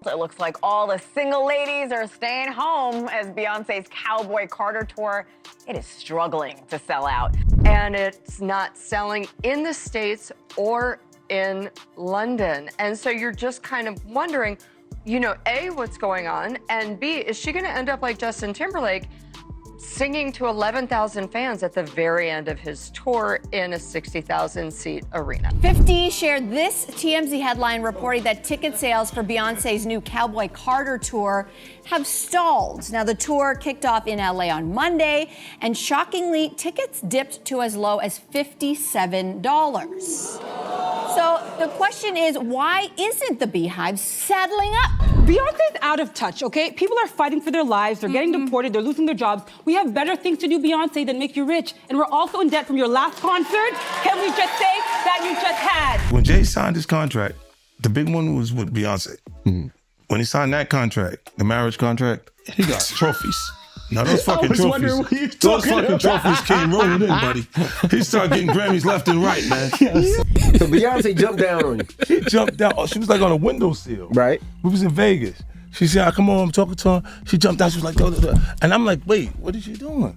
It looks like all the single ladies are staying home as Beyonce's Cowboy Carter tour, it is struggling to sell out. And it's not selling in the States or in London. And so you're just kind of wondering, you know, A, what's going on? And B, is she gonna end up like Justin Timberlake, singing to 11,000 fans at the very end of his tour in a 60,000-seat arena? 50 shared this TMZ headline reporting that ticket sales for Beyonce's new Cowboy Carter tour have stalled. Now, the tour kicked off in LA on Monday, and shockingly, tickets dipped to as low as $57. So the question is, why isn't the BeyHive saddling up? Beyonce's out of touch, okay? People are fighting for their lives, they're getting deported, they're losing their jobs. We have better things to do, Beyonce, than make you rich. And we're also in debt from your last concert. Can we just say that you just had? When Jay signed his contract, the big one was with Beyonce. When he signed that contract, the marriage contract, he got trophies. Now those fucking trophies, trophies came rolling in, buddy. He started getting Grammys left and right, man. So Beyonce jumped down on you. She jumped down. Oh, she was like on a windowsill. Right. We was in Vegas. She said, come on, I'm talking to her. She jumped out, she was like, duh, duh, duh. And I'm like, wait, what is she doing?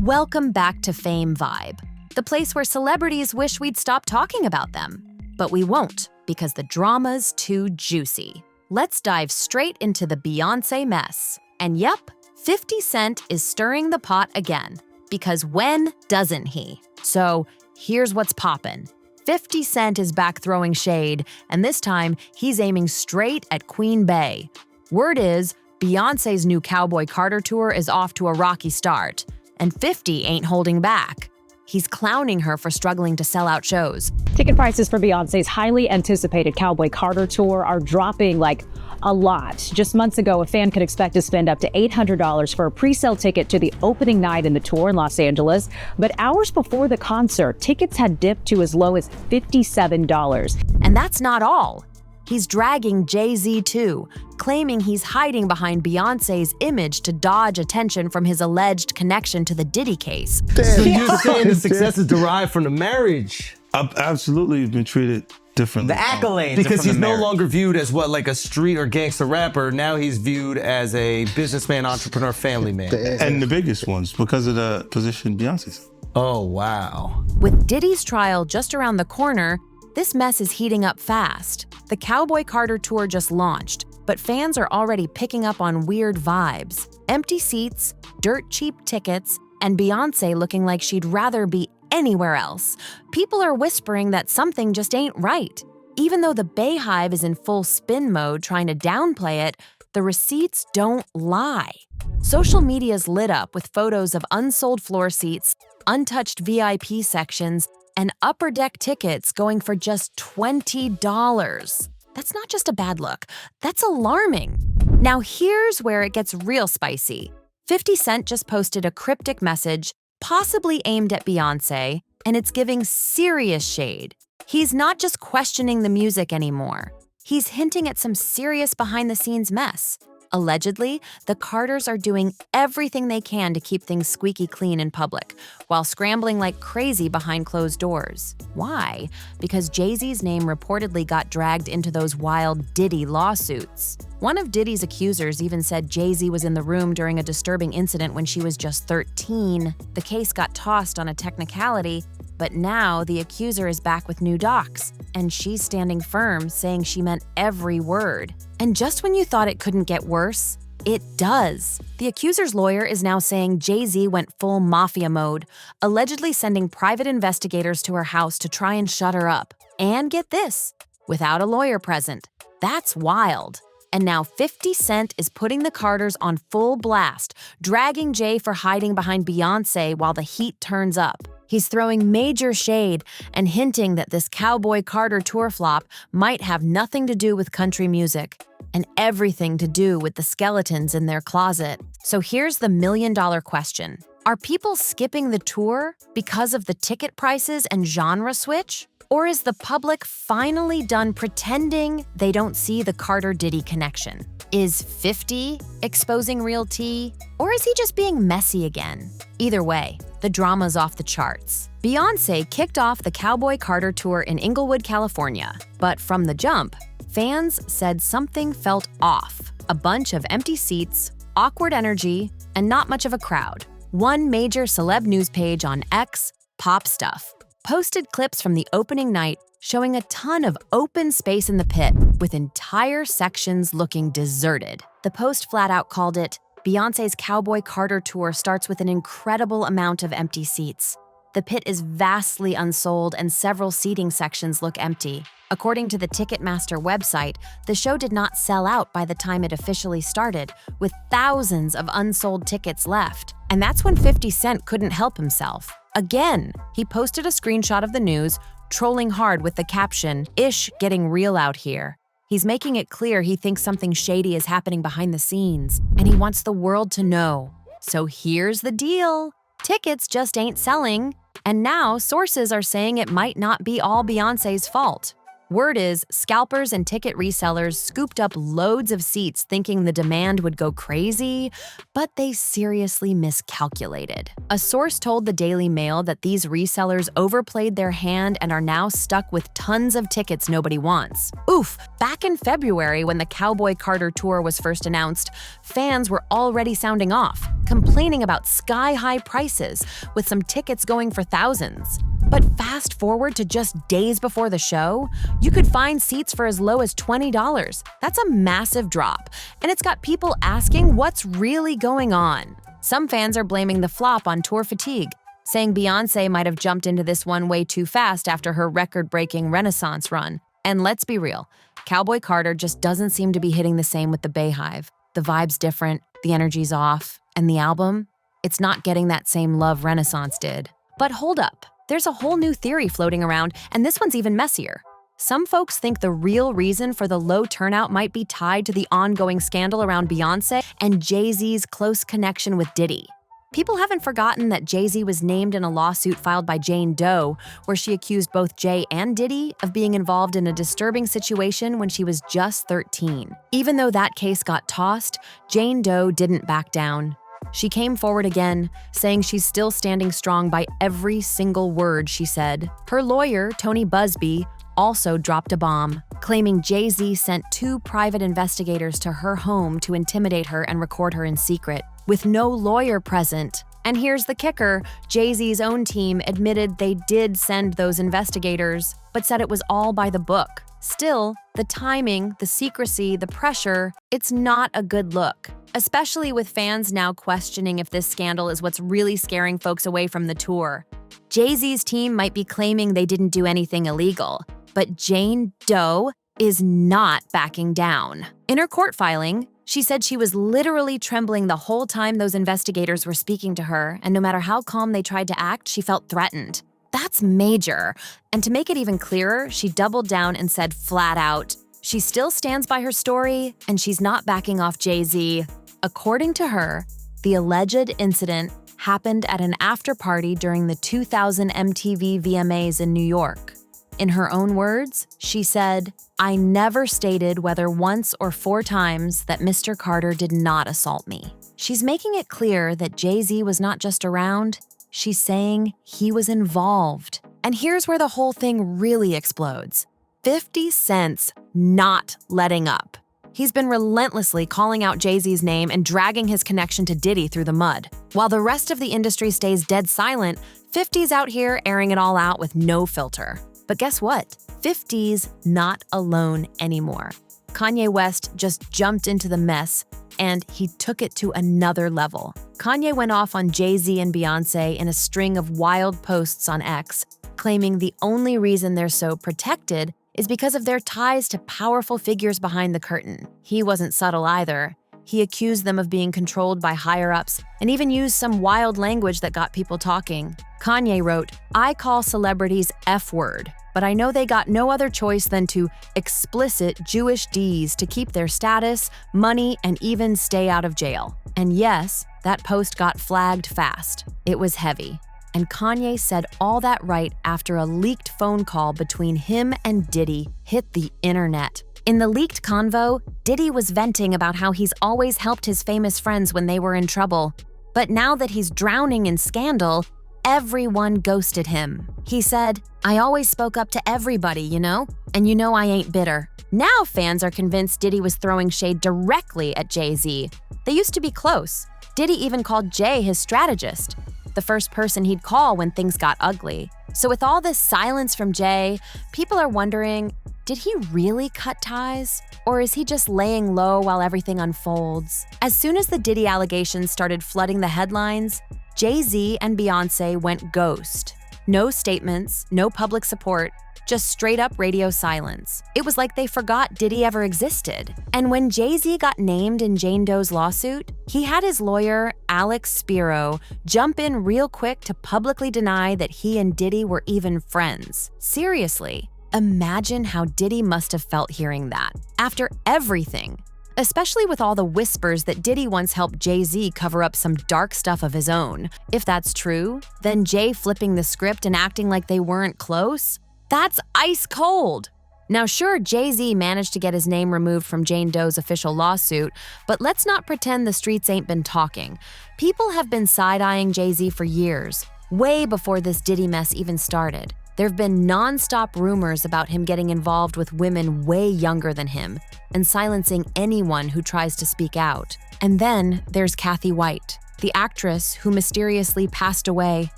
Welcome back to Fame Vibe, the place where celebrities wish we'd stop talking about them. But we won't, because the drama's too juicy. Let's dive straight into the Beyonce mess. And yep, 50 Cent is stirring the pot again, because when doesn't he? So here's what's poppin'. 50 Cent is back throwing shade, and this time he's aiming straight at Queen Bey. Word is, Beyonce's new Cowboy Carter tour is off to a rocky start, and 50 ain't holding back. He's clowning her for struggling to sell out shows. Ticket prices for Beyonce's highly anticipated Cowboy Carter tour are dropping like a lot. Just months ago, a fan could expect to spend up to $800 for a pre-sale ticket to the opening night in the tour in Los Angeles. But hours before the concert, tickets had dipped to as low as $57. And that's not all. He's dragging Jay-Z too, claiming he's hiding behind Beyonce's image to dodge attention from his alleged connection to the Diddy case. So you're saying the success is derived from the marriage? I've absolutely been treated differently. The accolades. Because from he's the no marriage. longer viewed as what, like a street or gangster rapper. Now he's viewed as a businessman, entrepreneur, family man. And the biggest ones, because of the position Beyonce's. Oh, wow. With Diddy's trial just around the corner, this mess is heating up fast. The Cowboy Carter tour just launched, but fans are already picking up on weird vibes. Empty seats, dirt cheap tickets, and Beyonce looking like she'd rather be anywhere else. People are whispering that something just ain't right. Even though the BeyHive is in full spin mode trying to downplay it, the receipts don't lie. Social media's lit up with photos of unsold floor seats, untouched VIP sections, and upper deck tickets going for just $20. That's not just a bad look, that's alarming. Now here's where it gets real spicy. 50 Cent just posted a cryptic message, possibly aimed at Beyonce, and it's giving serious shade. He's not just questioning the music anymore. He's hinting at some serious behind-the-scenes mess. Allegedly, the Carters are doing everything they can to keep things squeaky clean in public, while scrambling like crazy behind closed doors. Why? Because Jay-Z's name reportedly got dragged into those wild Diddy lawsuits. One of Diddy's accusers even said Jay-Z was in the room during a disturbing incident when she was just 13. The case got tossed on a technicality, but now the accuser is back with new docs, and she's standing firm, saying she meant every word. And just when you thought it couldn't get worse, it does. The accuser's lawyer is now saying Jay-Z went full mafia mode, allegedly sending private investigators to her house to try and shut her up. And get this, without a lawyer present. That's wild. And now 50 Cent is putting the Carters on full blast, dragging Jay for hiding behind Beyonce while the heat turns up. He's throwing major shade and hinting that this Cowboy Carter tour flop might have nothing to do with country music and everything to do with the skeletons in their closet. So here's the million-dollar question. Are people skipping the tour because of the ticket prices and genre switch? Or is the public finally done pretending they don't see the Carter-Diddy connection? Is 50 exposing real tea? Or is he just being messy again? Either way, the drama's off the charts. Beyoncé kicked off the Cowboy Carter tour in Inglewood, California. But from the jump, fans said something felt off. A bunch of empty seats, awkward energy, and not much of a crowd. One major celeb news page on X, Pop Stuff, posted clips from the opening night showing a ton of open space in the pit, with entire sections looking deserted. The post flat out called it, Beyoncé's Cowboy Carter tour starts with an incredible amount of empty seats. The pit is vastly unsold and several seating sections look empty. According to the Ticketmaster website, the show did not sell out by the time it officially started, with thousands of unsold tickets left. And that's when 50 Cent couldn't help himself. Again, he posted a screenshot of the news, trolling hard with the caption, "Ish getting real out here." He's making it clear he thinks something shady is happening behind the scenes, and he wants the world to know. So here's the deal. Tickets just ain't selling, and now sources are saying it might not be all Beyoncé's fault. Word is, scalpers and ticket resellers scooped up loads of seats thinking the demand would go crazy, but they seriously miscalculated. A source told the Daily Mail that these resellers overplayed their hand and are now stuck with tons of tickets nobody wants. Oof, back in February when the Cowboy Carter tour was first announced, fans were already sounding off, complaining about sky-high prices, with some tickets going for thousands. But fast forward to just days before the show, you could find seats for as low as $20. That's a massive drop, and it's got people asking what's really going on. Some fans are blaming the flop on tour fatigue, saying Beyoncé might have jumped into this one way too fast after her record-breaking Renaissance run. And let's be real, Cowboy Carter just doesn't seem to be hitting the same with the BeyHive. The vibe's different, the energy's off, and the album, it's not getting that same love Renaissance did. But hold up. There's a whole new theory floating around, and this one's even messier. Some folks think the real reason for the low turnout might be tied to the ongoing scandal around Beyoncé and Jay-Z's close connection with Diddy. People haven't forgotten that Jay-Z was named in a lawsuit filed by Jane Doe, where she accused both Jay and Diddy of being involved in a disturbing situation when she was just 13. Even though that case got tossed, Jane Doe didn't back down. She came forward again, saying she's still standing strong by every single word she said. Her lawyer, Tony Busby, also dropped a bomb, claiming Jay-Z sent 2 private investigators to her home to intimidate her and record her in secret, with no lawyer present. And here's the kicker, Jay-Z's own team admitted they did send those investigators, but said it was all by the book. Still, the timing, the secrecy, the pressure, it's not a good look, especially with fans now questioning if this scandal is what's really scaring folks away from the tour. Jay-Z's team might be claiming they didn't do anything illegal, but Jane Doe is not backing down. In her court filing, she said she was literally trembling the whole time those investigators were speaking to her, and no matter how calm they tried to act, she felt threatened. That's major. And to make it even clearer, she doubled down and said flat out, she still stands by her story, and she's not backing off Jay-Z. According to her, the alleged incident happened at an after-party during the 2000 MTV VMAs in New York. In her own words, she said, "I never stated whether once or 4 times that Mr. Carter did not assault me." She's making it clear that Jay-Z was not just around, she's saying he was involved. And here's where the whole thing really explodes. 50 Cent's not letting up. He's been relentlessly calling out Jay-Z's name and dragging his connection to Diddy through the mud. While the rest of the industry stays dead silent, 50's out here airing it all out with no filter. But guess what? 50's not alone anymore. Kanye West just jumped into the mess, and he took it to another level. Kanye went off on Jay-Z and Beyoncé in a string of wild posts on X, claiming the only reason they're so protected is because of their ties to powerful figures behind the curtain. He wasn't subtle either. He accused them of being controlled by higher-ups and even used some wild language that got people talking. Kanye wrote, "I call celebrities F-word, but I know they got no other choice than to explicit Jewish Ds to keep their status, money, and even stay out of jail." And yes, that post got flagged fast. It was heavy. And Kanye said all that right after a leaked phone call between him and Diddy hit the internet. In the leaked convo, Diddy was venting about how he's always helped his famous friends when they were in trouble. But now that he's drowning in scandal, everyone ghosted him. He said, "I always spoke up to everybody, you know? And you know I ain't bitter." Now fans are convinced Diddy was throwing shade directly at Jay-Z. They used to be close. Diddy even called Jay his strategist, the first person he'd call when things got ugly. So with all this silence from Jay, people are wondering, did he really cut ties? Or is he just laying low while everything unfolds? As soon as the Diddy allegations started flooding the headlines, Jay-Z and Beyoncé went ghost. No statements, no public support, just straight up radio silence. It was like they forgot Diddy ever existed. And when Jay-Z got named in Jane Doe's lawsuit, he had his lawyer, Alex Spiro, jump in real quick to publicly deny that he and Diddy were even friends. Seriously, imagine how Diddy must have felt hearing that. After everything, especially with all the whispers that Diddy once helped Jay-Z cover up some dark stuff of his own. If that's true, then Jay flipping the script and acting like they weren't close? That's ice cold. Now sure, Jay-Z managed to get his name removed from Jane Doe's official lawsuit, but let's not pretend the streets ain't been talking. People have been side-eyeing Jay-Z for years, way before this Diddy mess even started. There've been non-stop rumors about him getting involved with women way younger than him and silencing anyone who tries to speak out. And then there's Kathy White, the actress who mysteriously passed away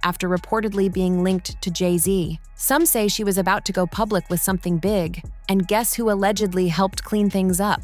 after reportedly being linked to Jay-Z. Some say she was about to go public with something big, and guess who allegedly helped clean things up?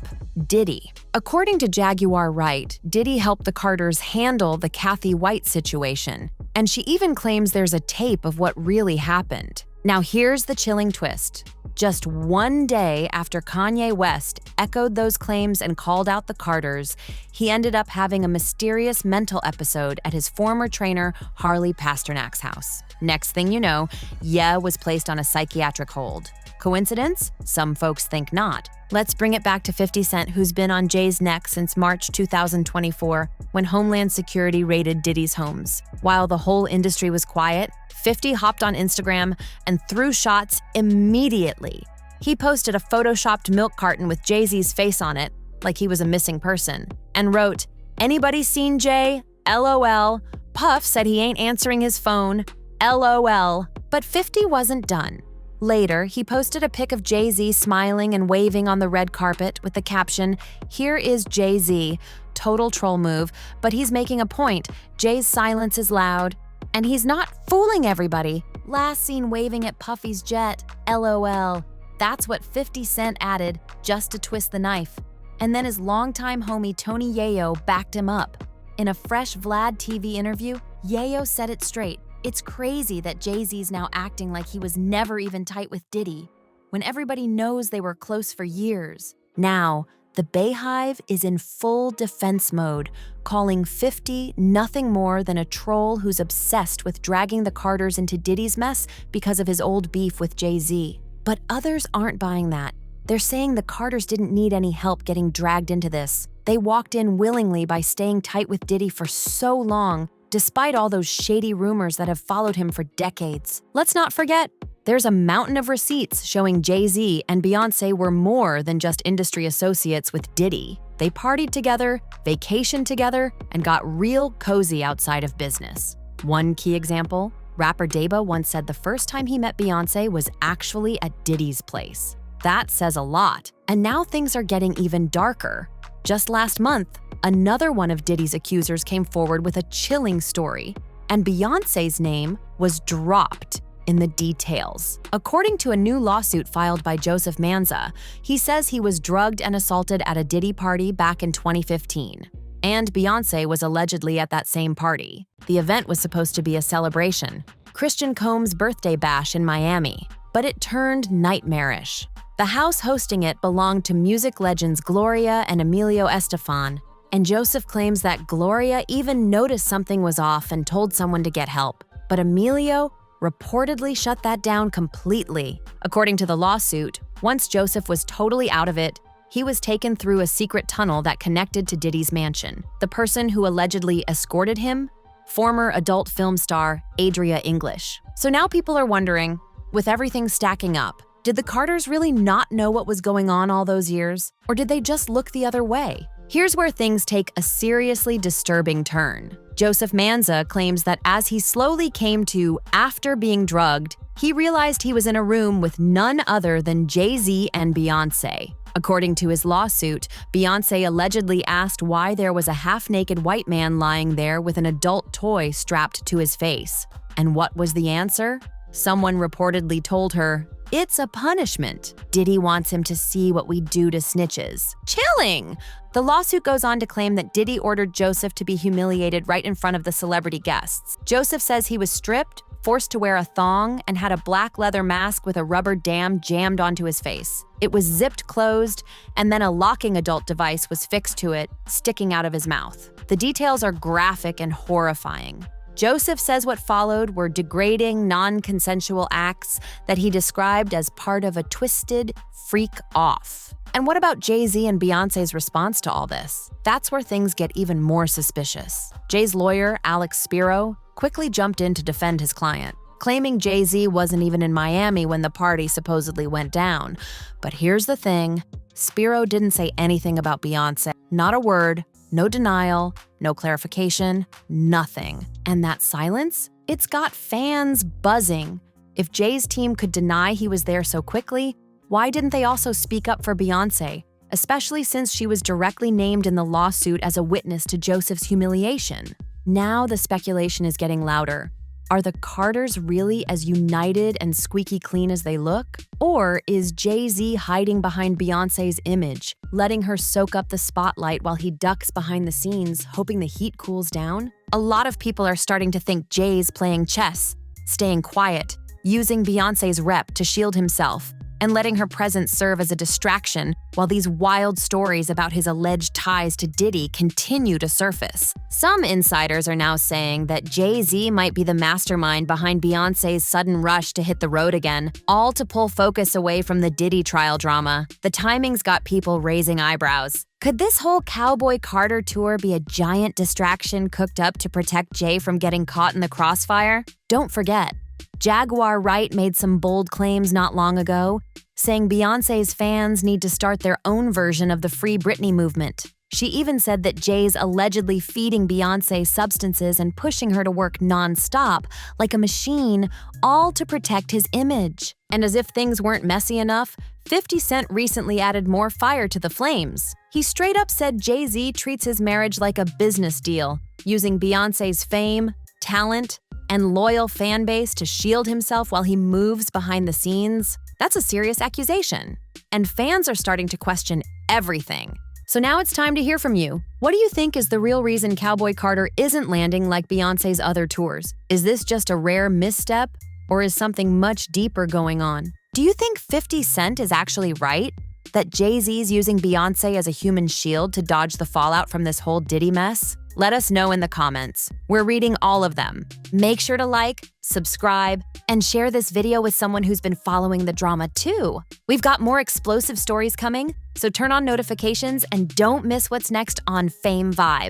Diddy. According to Jaguar Wright, Diddy helped the Carters handle the Kathy White situation, and she even claims there's a tape of what really happened. Now here's the chilling twist. Just one day after Kanye West echoed those claims and called out the Carters, he ended up having a mysterious mental episode at his former trainer, Harley Pasternak's house. Next thing you know, Ye was placed on a psychiatric hold. Coincidence? Some folks think not. Let's bring it back to 50 Cent, who's been on Jay's neck since March 2024, when Homeland Security raided Diddy's homes. While the whole industry was quiet, 50 hopped on Instagram and threw shots immediately. He posted a photoshopped milk carton with Jay-Z's face on it, like he was a missing person, and wrote, "Anybody seen Jay? LOL. Puff said he ain't answering his phone. LOL." But 50 wasn't done. Later, he posted a pic of Jay-Z smiling and waving on the red carpet with the caption, "Here is Jay-Z." Total troll move, but he's making a point. Jay's silence is loud, and he's not fooling everybody. Last seen waving at Puffy's jet, LOL. That's what 50 Cent added, just to twist the knife. And then his longtime homie Tony Yayo backed him up. In a fresh Vlad TV interview, Yayo said it straight. It's crazy that Jay-Z's now acting like he was never even tight with Diddy, when everybody knows they were close for years. Now, the BeyHive is in full defense mode, calling 50 nothing more than a troll who's obsessed with dragging the Carters into Diddy's mess because of his old beef with Jay-Z. But others aren't buying that. They're saying the Carters didn't need any help getting dragged into this. They walked in willingly by staying tight with Diddy for so long, despite all those shady rumors that have followed him for decades. Let's not forget, there's a mountain of receipts showing Jay-Z and Beyoncé were more than just industry associates with Diddy. They partied together, vacationed together, and got real cozy outside of business. One key example, rapper Deba once said the first time he met Beyoncé was actually at Diddy's place. That says a lot, and now things are getting even darker. Just last month, another one of Diddy's accusers came forward with a chilling story, and Beyoncé's name was dropped in the details. According to a new lawsuit filed by Joseph Manza, he says he was drugged and assaulted at a Diddy party back in 2015. And Beyoncé was allegedly at that same party. The event was supposed to be a celebration, Christian Combs' birthday bash in Miami, but it turned nightmarish. The house hosting it belonged to music legends Gloria and Emilio Estefan, and Joseph claims that Gloria even noticed something was off and told someone to get help. But Emilio reportedly shut that down completely. According to the lawsuit, once Joseph was totally out of it, he was taken through a secret tunnel that connected to Diddy's mansion. The person who allegedly escorted him? Former adult film star Adria English. So now people are wondering, with everything stacking up, did the Carters really not know what was going on all those years? Or did they just look the other way? Here's where things take a seriously disturbing turn. Joseph Manza claims that as he slowly came to after being drugged, he realized he was in a room with none other than Jay-Z and Beyoncé. According to his lawsuit, Beyoncé allegedly asked why there was a half-naked white man lying there with an adult toy strapped to his face. And what was the answer? Someone reportedly told her, "It's a punishment. Diddy wants him to see what we do to snitches." Chilling! The lawsuit goes on to claim that Diddy ordered Joseph to be humiliated right in front of the celebrity guests. Joseph says he was stripped, forced to wear a thong, and had a black leather mask with a rubber dam jammed onto his face. It was zipped closed, and then a locking adult device was fixed to it, sticking out of his mouth. The details are graphic and horrifying. Joseph says what followed were degrading, non-consensual acts that he described as part of a twisted freak off. And what about Jay-Z and Beyoncé's response to all this? That's where things get even more suspicious. Jay's lawyer, Alex Spiro, quickly jumped in to defend his client, claiming Jay-Z wasn't even in Miami when the party supposedly went down. But here's the thing, Spiro didn't say anything about Beyoncé. Not a word, no denial, no clarification, nothing. And that silence? It's got fans buzzing. If Jay's team could deny he was there so quickly, why didn't they also speak up for Beyoncé, especially since she was directly named in the lawsuit as a witness to Joseph's humiliation? Now the speculation is getting louder. Are the Carters really as united and squeaky clean as they look? Or is Jay-Z hiding behind Beyoncé's image, letting her soak up the spotlight while he ducks behind the scenes, hoping the heat cools down? A lot of people are starting to think Jay's playing chess, staying quiet, using Beyoncé's rep to shield himself, and letting her presence serve as a distraction while these wild stories about his alleged ties to Diddy continue to surface. Some insiders are now saying that Jay-Z might be the mastermind behind Beyoncé's sudden rush to hit the road again, all to pull focus away from the Diddy trial drama. The timing's got people raising eyebrows. Could this whole Cowboy Carter tour be a giant distraction cooked up to protect Jay from getting caught in the crossfire? Don't forget, Jaguar Wright made some bold claims not long ago, saying Beyoncé's fans need to start their own version of the Free Britney movement. She even said that Jay's allegedly feeding Beyoncé substances and pushing her to work non-stop, like a machine, all to protect his image. And as if things weren't messy enough, 50 Cent recently added more fire to the flames. He straight up said Jay-Z treats his marriage like a business deal, using Beyoncé's fame, talent, and loyal fan base to shield himself while he moves behind the scenes. That's a serious accusation. And fans are starting to question everything. So now it's time to hear from you. What do you think is the real reason Cowboy Carter isn't landing like Beyoncé's other tours? Is this just a rare misstep, or is something much deeper going on? Do you think 50 Cent is actually right? That Jay-Z's using Beyoncé as a human shield to dodge the fallout from this whole Diddy mess? Let us know in the comments. We're reading all of them. Make sure to like, subscribe, and share this video with someone who's been following the drama too. We've got more explosive stories coming, so turn on notifications and don't miss what's next on Fame Vibe.